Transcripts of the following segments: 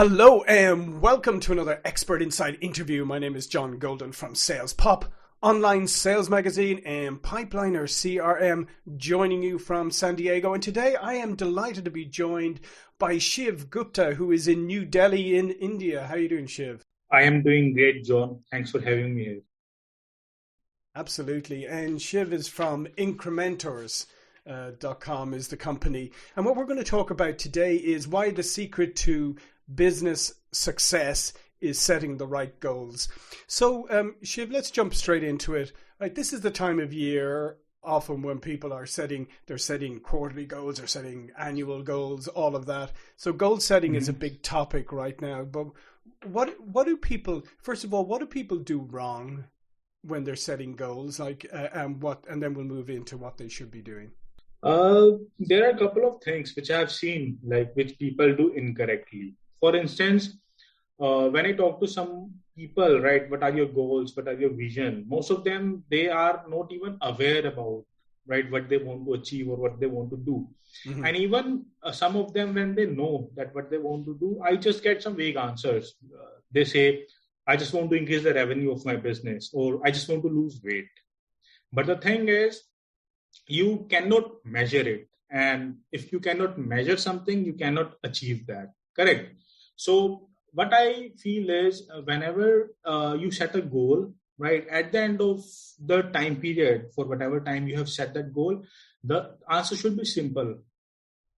Hello and welcome to another Expert Insight interview. My name is John Golden from Sales Pop, online sales magazine and Pipeliner CRM, joining you from San Diego. And today I am delighted to be joined by Shiv Gupta, who is in New Delhi in India. How are you doing, Shiv? I am doing great, John. Thanks for having me here. Absolutely. And Shiv is from Incrementors. .com is the company. And what we're going to talk about today is why the secret to business success is setting the right goals. So, Shiv, let's jump straight into it. Right, this is the time of year often when people are they're setting quarterly goals or setting annual goals, all of that. So goal setting is a big topic right now. But what do people, first of all, what do people do wrong when they're setting goals? And then we'll move into what they should be doing. There are a couple of things which I have seen, which people do incorrectly. For instance, when I talk to some people, right, what are your goals? What are your vision? Most of them, they are not even aware about, right, what they want to achieve or what they want to do. Mm-hmm. And even some of them, when they know that what they want to do, I just get some vague answers. They say, I just want to increase the revenue of my business, or I just want to lose weight. But the thing is, you cannot measure it. And if you cannot measure something, you cannot achieve that. Correct? So what I feel is whenever you set a goal, right, at the end of the time period, for whatever time you have set that goal, the answer should be simple.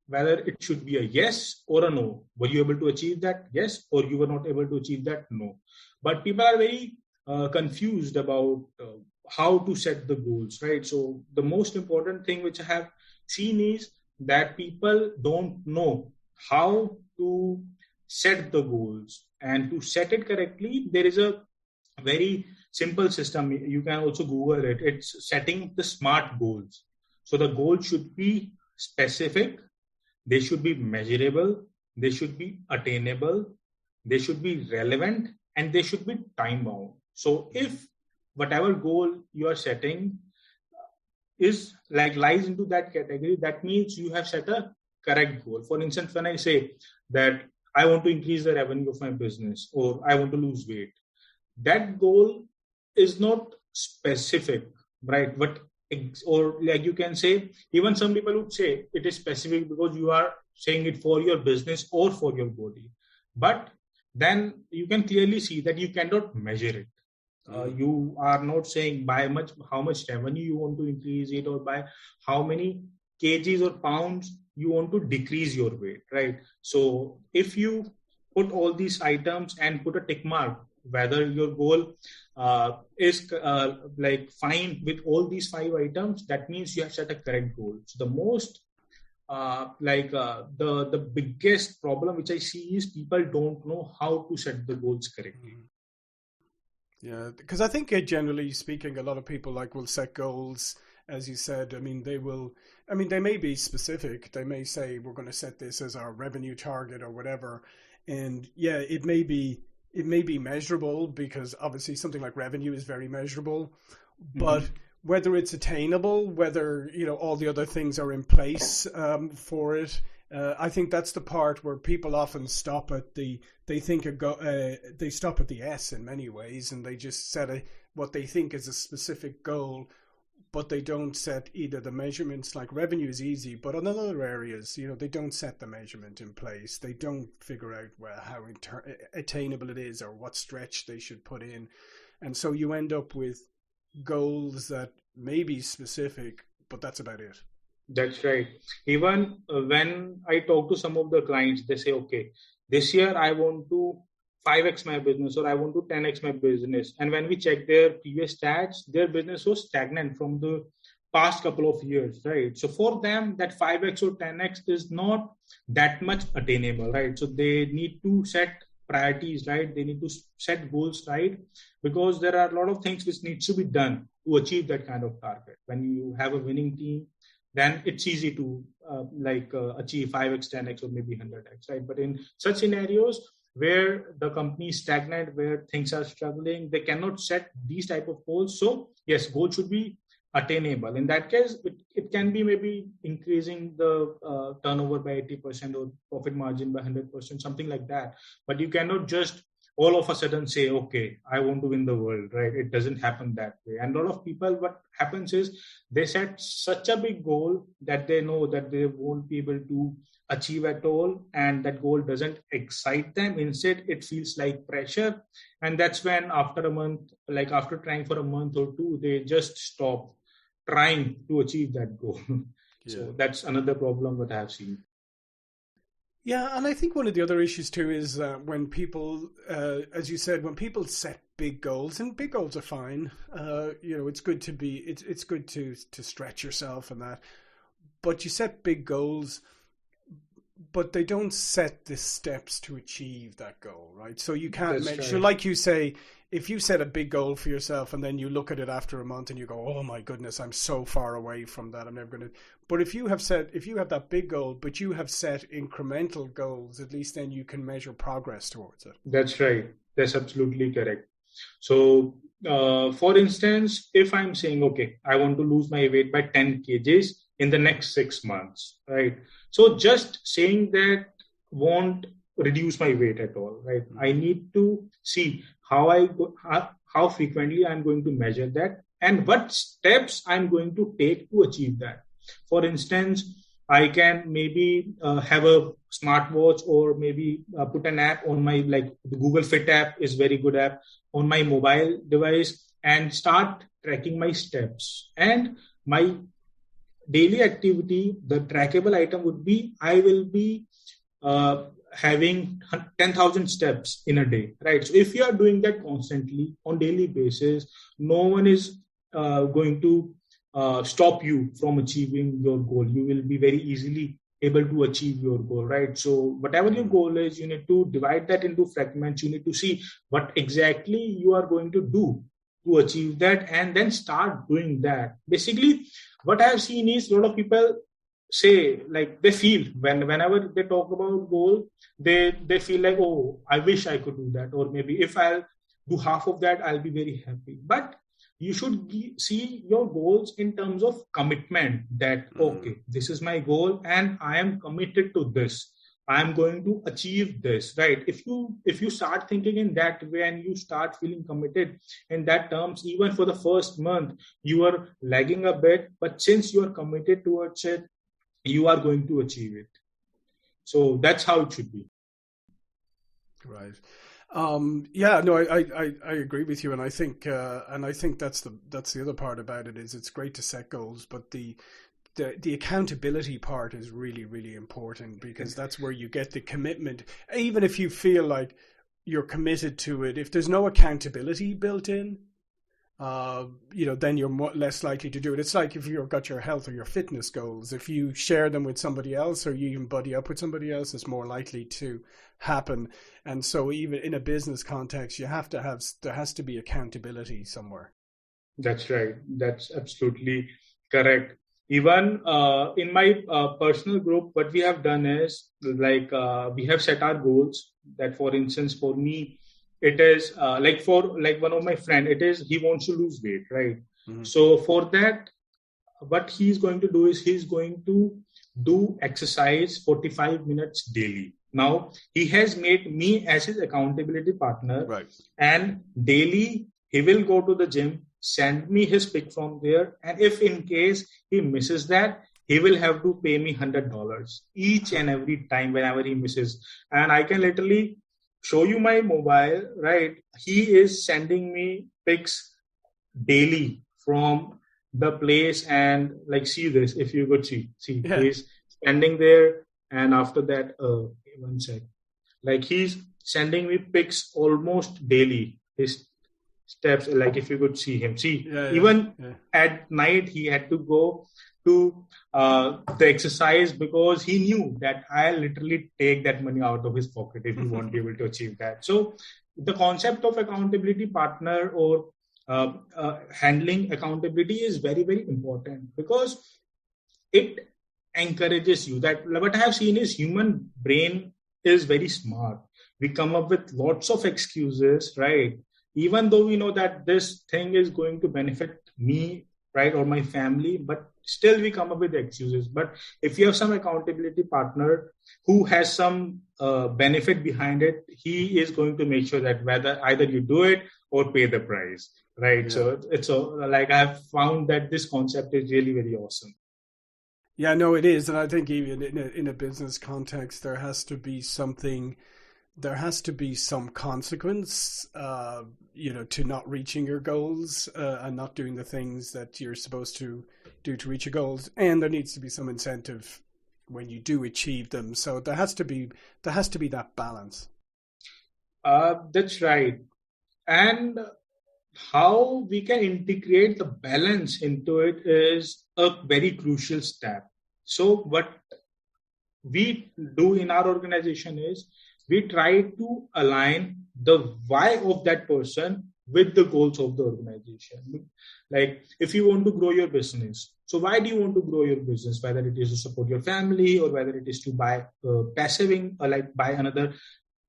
Whether it should be a yes or a no. Were you able to achieve that? Yes. Or you were not able to achieve that? No. But people are very confused about how to set the goals, right? So the most important thing which I have seen is that people don't know how to set the goals. And to set it correctly, there is a very simple system. You can also Google it. It's setting the SMART goals. So the goal should be specific, they should be measurable, they should be attainable, they should be relevant, and they should be time bound. So if whatever goal you are setting is lies into that category, that means you have set a correct goal. For instance, when I say that I want to increase the revenue of my business or I want to lose weight, that goal is not specific, right? Or you can say, even some people would say it is specific because you are saying it for your business or for your body. But then you can clearly see that you cannot measure it. You are not saying how much revenue you want to increase it, or by how many kgs or pounds you want to decrease your weight, right? So if you put all these items and put a tick mark, whether your goal is fine with all these 5 items, that means you have set a correct goal. So the most the biggest problem which I see is people don't know how to set the goals correctly. Yeah, because I think generally speaking, a lot of people will set goals, as you said. I mean, they may be specific. They may say, we're going to set this as our revenue target or whatever. And yeah, it may be measurable, because obviously something like revenue is very measurable, but whether it's attainable, whether, all the other things are in place for it, I think that's the part where people often stop at they stop at the S in many ways, and they just set what they think is a specific goal, but they don't set either the measurements. Like revenue is easy, but on other areas, they don't set the measurement in place. They don't figure out how attainable it is or what stretch they should put in. And so you end up with goals that may be specific, but that's about it. That's right. Even when I talk to some of the clients, they say, okay, this year I want to 5x my business, or I want to 10x my business. And when we check their previous stats, their business was stagnant from the past couple of years, right? So for them, that 5x or 10x is not that much attainable, right? So they need to set priorities, right? They need to set goals, right? Because there are a lot of things which needs to be done to achieve that kind of target. When you have a winning team, then it's easy to achieve 5x, 10x, or maybe 100x, right? But in such scenarios where the company is stagnant, where things are struggling, they cannot set these type of goals. So yes, goals should be attainable. In that case, it can be maybe increasing the turnover by 80% or profit margin by 100%, something like that. But you cannot just all of a sudden say, okay, I want to win the world, right? It doesn't happen that way. And a lot of people, what happens is they set such a big goal that they know that they won't be able to achieve at all, and that goal doesn't excite them. Instead, it feels like pressure. And that's when after a month, like after trying for a month or two, they just stop trying to achieve that goal. Yeah. So that's another problem that I have seen. Yeah, and I think one of the other issues too is when people, as you said, when people set big goals, and big goals are fine. It's good to be, it's good to stretch yourself and that, but you set big goals, but they don't set the steps to achieve that goal, right? So you can't measure, like you say, if you set a big goal for yourself and then you look at it after a month and you go, oh my goodness, I'm so far away from that, I'm never going to. But if you have that big goal, but you have set incremental goals, at least then you can measure progress towards it. That's right. That's absolutely correct. So, for instance, if I'm saying, okay, I want to lose my weight by 10 kgs in the next 6 months, right? So just saying that won't reduce my weight at all, right? I need to see how frequently I'm going to measure that and what steps I'm going to take to achieve that. For instance, I can maybe have a smartwatch or maybe put an app on my, like the Google Fit app is very good app on my mobile device and start tracking my steps. And my daily activity, the trackable item would be, I will be having 10,000 steps in a day, right? So if you are doing that constantly on daily basis, no one is going to stop you from achieving your goal. You will be very easily able to achieve your goal, right? So whatever your goal is, you need to divide that into fragments. You need to see what exactly you are going to do to achieve that and then start doing that. Basically, what I have seen is a lot of people say, like they feel whenever they talk about goal, they feel like, oh, I wish I could do that. Or maybe if I'll do half of that, I'll be very happy. But you should see your goals in terms of commitment that, okay, this is my goal and I am committed to this. I'm going to achieve this, right? If you start thinking in that way and you start feeling committed in that terms, even for the first month, you are lagging a bit, but since you are committed towards it, you are going to achieve it. So that's how it should be. Right. I agree with you, and I think that's the other part about it is it's great to set goals, but the accountability part is really, really important because that's where you get the commitment. Even if you feel like you're committed to it, if there's no accountability built in, then you're less likely to do it. It's like if you've got your health or your fitness goals, if you share them with somebody else or you even buddy up with somebody else, it's more likely to happen. And so even in a business context, there has to be accountability somewhere. That's right. That's absolutely correct. Even in my personal group, what we have done is we have set our goals that, for instance, for me, it is one of my friend, it is he wants to lose weight, right? Mm-hmm. So for that, what he's going to do is he's going to do exercise 45 minutes daily. Now he has made me as his accountability partner, right? And daily he will go to the gym, send me his pic from there, and if in case he misses that, he will have to pay me $100 each and every time whenever he misses. And I can literally show you my mobile, right? He is sending me pics daily from the place, and like, see this, if you could see, yeah. He's standing there, and after that, one sec, like he's sending me pics almost daily. His steps, like if you could see him, even at night he had to go to the exercise because he knew that I'll literally take that money out of his pocket if he won't be able to achieve that. So the concept of accountability partner or handling accountability is very, very important because it encourages you. That what I have seen is human brain is very smart. We come up with lots of excuses, right? Even though we know that this thing is going to benefit me right, or my family, but still we come up with excuses. But if you have some accountability partner who has some benefit behind it, he is going to make sure that whether either you do it or pay the price, right? Yeah. So it's like I've found that this concept is really very awesome. Yeah, no, it is, and I think even in a business context, there has to be something. There has to be some consequence, to not reaching your goals and not doing the things that you're supposed to do to reach your goals, and there needs to be some incentive when you do achieve them. So there has to be that balance. That's right, and how we can integrate the balance into it is a very crucial step. So what we do in our organization is we try to align the why of that person with the goals of the organization. Like if you want to grow your business, so why do you want to grow your business? Whether it is to support your family or whether it is to buy passive, like buy another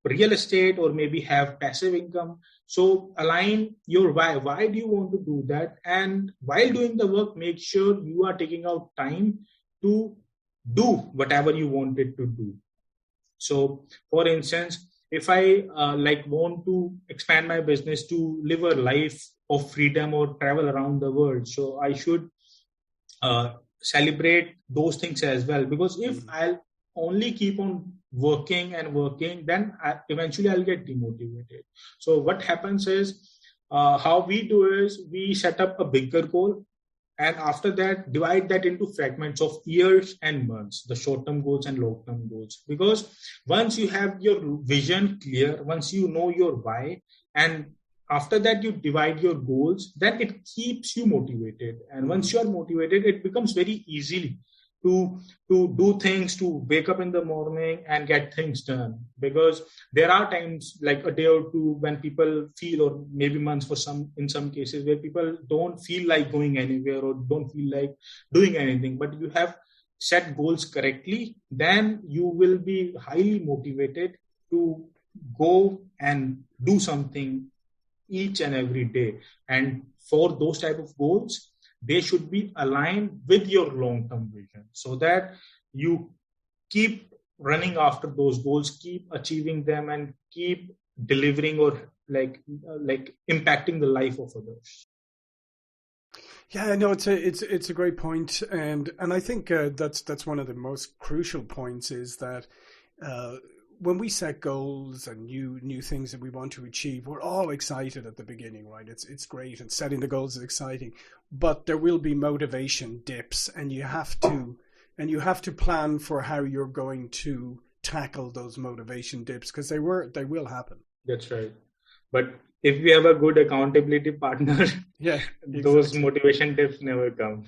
real estate or maybe have passive income. So align your why. Why do you want to do that? And while doing the work, make sure you are taking out time to do whatever you wanted to do. So for instance, if I want to expand my business to live a life of freedom or travel around the world, so I should celebrate those things as well. Because if I'll only keep on working and working, then eventually I'll get demotivated. So what happens is, how we do is we set up a bigger goal, and after that divide that into fragments of years and months, the short-term goals and long-term goals. Because once you have your vision clear, once you know your why, and after that you divide your goals, then it keeps you motivated. And once you are motivated, it becomes very easy to do things, to wake up in the morning and get things done. Because there are times like a day or two when people feel, or maybe months in some cases, where people don't feel like going anywhere or don't feel like doing anything. But you have set goals correctly, then you will be highly motivated to go and do something each and every day. And for those type of goals, they should be aligned with your long-term vision, so that you keep running after those goals, keep achieving them, and keep delivering or like impacting the life of others. Yeah, no, it's a great point, and I think that's one of the most crucial points is that when we set goals and new things that we want to achieve, we're all excited at the beginning, right? It's great, and setting the goals is exciting, but there will be motivation dips, and you have to plan for how you're going to tackle those motivation dips, because they will happen. That's right. But if we have a good accountability partner, yeah, exactly. Those motivation dips never come.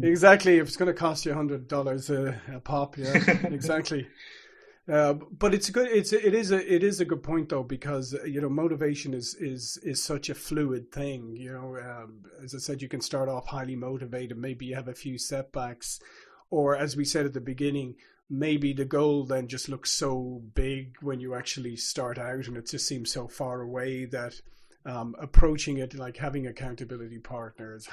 Exactly. If it's going to cost you $100 a pop, yeah, exactly. But it's good. It is a good point though, because motivation is such a fluid thing. As I said, you can start off highly motivated. Maybe you have a few setbacks, or as we said at the beginning, maybe the goal then just looks so big when you actually start out, and it just seems so far away that approaching it, like having accountability partners,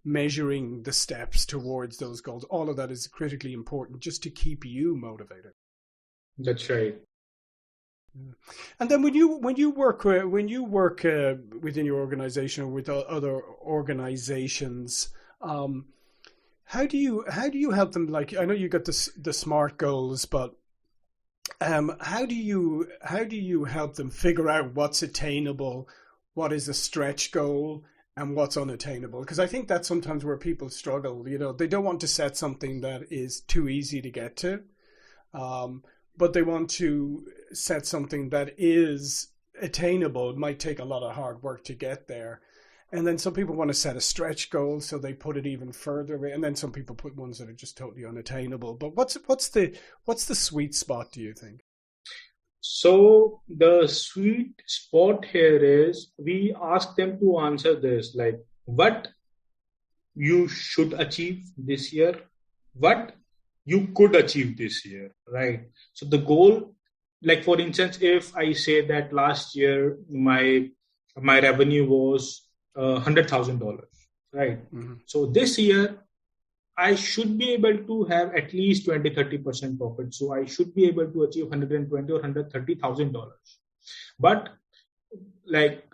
measuring the steps towards those goals, all of that is critically important just to keep you motivated. That's right. And then when you work within your organization or with other organizations, how do you help them? Like, I know you got the SMART goals, but how do you help them figure out what's attainable, what is a stretch goal, and what's unattainable? Because I think that's sometimes where people struggle. They don't want to set something that is too easy to get to. But they want to set something that is attainable. It might take a lot of hard work to get there. And then some people want to set a stretch goal, so they put it even further. And then some people put ones that are just totally unattainable. But what's the sweet spot, do you think? So the sweet spot here is we ask them to answer this, like what you should achieve this year, what you could achieve this year, right? So the goal, like for instance, if I say that last year my revenue was $100,000, right? So this year, I should be able to have at least 20-30% profit. So I should be able to achieve $120,000 or $130,000. But like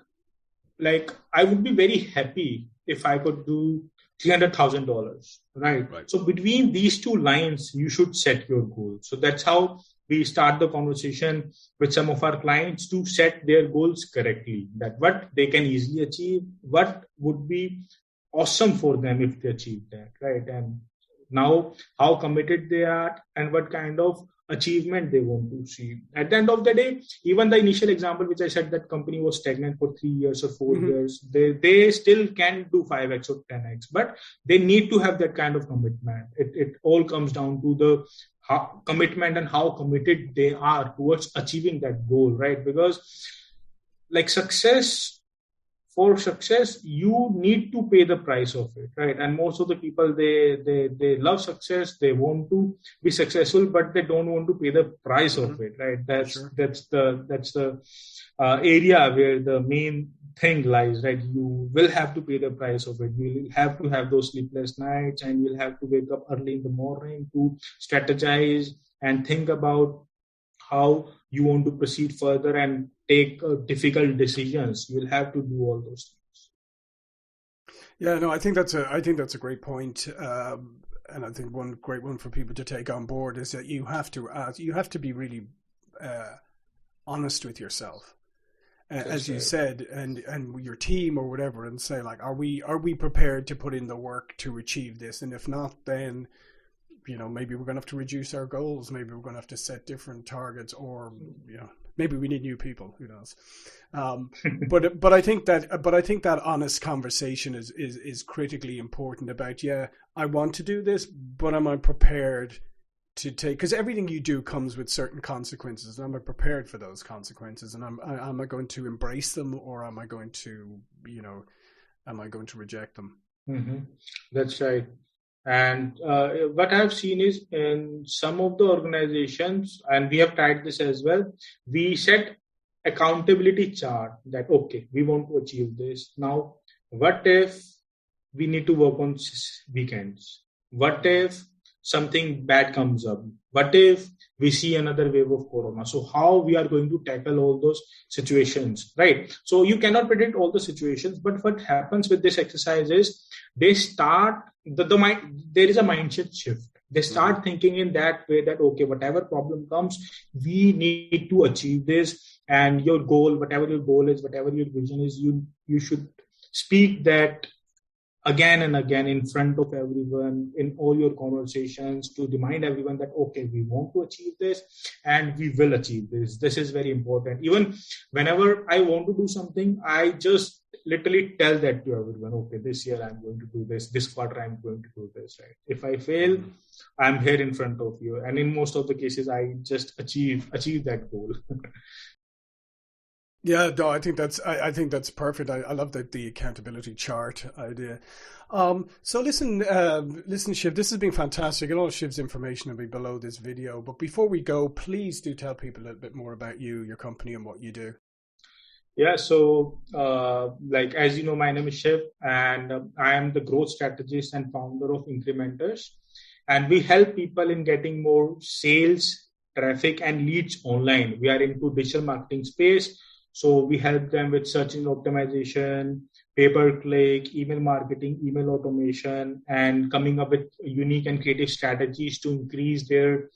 I would be very happy if I could do $300,000, right? So between these two lines, you should set your goal. So that's how we start the conversation with some of our clients to set their goals correctly, that what they can easily achieve, what would be awesome for them if they achieve that, right? And now how committed they are and what kind of achievement they want to see. At the end of the day, even the initial example which I said, that company was stagnant for 3 years or 4 years, they still can do 5x or 10x, but they need to have that kind of commitment. It all comes down to the commitment and how committed they are towards achieving that goal, right? Because like for success, you need to pay the price of it, right? And most of the people, they love success, they want to be successful, but they don't want to pay the price of it, right? That's the area where the main thing lies, right? You will have to pay the price of it. You will have to have those sleepless nights, and you'll have to wake up early in the morning to strategize and think about how you want to proceed further and take difficult decisions. You'll have to do all those things. Yeah, no, I think that's a great point. And I think one great one for people to take on board is that you have to be really honest with yourself, as you said, and your team or whatever, and say like, are we prepared to put in the work to achieve this? And if not, then maybe we're going to have to reduce our goals. Maybe we're going to have to set different targets, or maybe we need new people. Who knows? But I think that honest conversation is critically important about, I want to do this, but am I prepared to take? Because everything you do comes with certain consequences. Am I prepared for those consequences? And am I going to embrace them, or am I going to reject them? That's right. And what I've seen is in some of the organizations, and we have tried this as well, we set accountability chart that, okay, we want to achieve this. Now, what if we need to work on weekends? What if something bad comes up? What if we see another wave of corona? So how we are going to tackle all those situations, right? So you cannot predict all the situations, but what happens with this exercise is they start the mind. There is a mindset shift. They start thinking in that way that, okay, whatever problem comes, we need to achieve this. And your goal, whatever your goal is, whatever your vision is, you should speak that again and again in front of everyone in all your conversations, to remind everyone that, okay, we want to achieve this and we will achieve this. This is very important. Even whenever I want to do something, I just literally tell that to everyone, okay, this year I'm going to do this, this quarter I'm going to do this, right? If I fail, I'm here in front of you. And in most of the cases, I just achieve that goal. Yeah, no, I think that's perfect. I love the accountability chart idea. So listen, Shiv, this has been fantastic, and all Shiv's information will be below this video. But before we go, please do tell people a little bit more about you, your company, and what you do. Yeah, so as you know, my name is Shiv, and I am the growth strategist and founder of Incrementors, and we help people in getting more sales, traffic, and leads online. We are into digital marketing space. So we help them with search engine optimization, pay-per-click, email marketing, email automation, and coming up with unique and creative strategies to increase their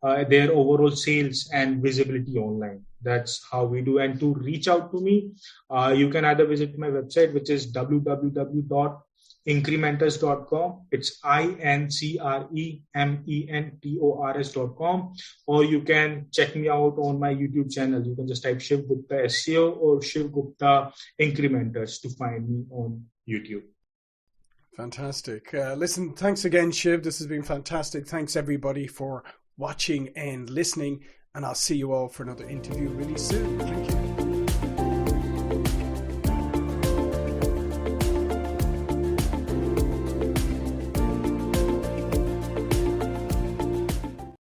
overall sales and visibility online. That's how we do. And to reach out to me, you can either visit my website, which is www.incrementors.com. It's INCREMENTORS.com. Or you can check me out on my YouTube channel. You can just type Shiv Gupta SEO or Shiv Gupta Incrementors to find me on YouTube. Fantastic. Listen, thanks again, Shiv. This has been fantastic. Thanks everybody for watching and listening. And I'll see you all for another interview really soon. Thank you.